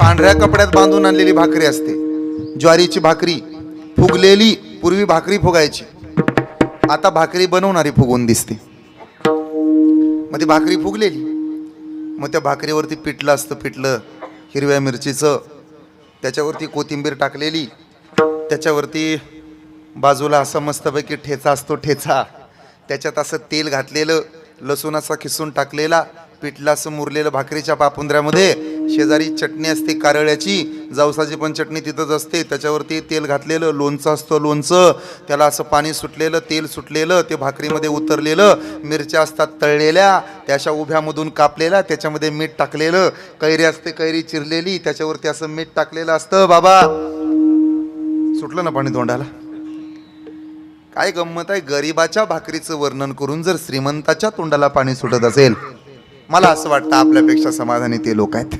पांढऱ्या कपड्यात बांधून आणलेली भाकरी असते, ज्वारीची भाकरी फुगलेली. पूर्वी भाकरी फुगायची, आता भाकरी बनवणारी फुगून दिसते. मग ती भाकरी फुगलेली, मग त्या भाकरीवरती पिठलं असतं, पिठलं हिरव्या मिरचीचं, त्याच्यावरती कोथिंबीर टाकलेली, त्याच्यावरती बाजूला असा मस्तपैकी ठेचा असतो, ठेचा, त्याच्यात असं तेल घातलेलं, लसूण असा खिसून टाकलेला, पिठलं असं मुरलेलं भाकरीच्या पापुंद्र्यामध्ये, शेजारी चटणी असते कारळ्याची, जवसाची पण चटणी तिथंच असते, त्याच्यावरती तेल घातलेलं, लोणचं असतं, लोणचं, त्याला असं पाणी सुटलेलं, तेल सुटलेलं, ते भाकरीमध्ये उतरलेलं, मिरच्या असतात तळलेल्या, त्या अशा उभ्यामधून कापलेल्या, त्याच्यामध्ये मीठ टाकलेलं, कैरी असते कैरी चिरलेली, त्याच्यावरती असं मीठ टाकलेलं असतं. बाबा सुटलं ना पाणी तोंडाला. काय गंमत आहे, गरिबाच्या भाकरीचं वर्णन करून जर श्रीमंताच्या तोंडाला पाणी सुटत असेल, मला असं वाटतं आपल्यापेक्षा समाधानी ते लोक आहेत.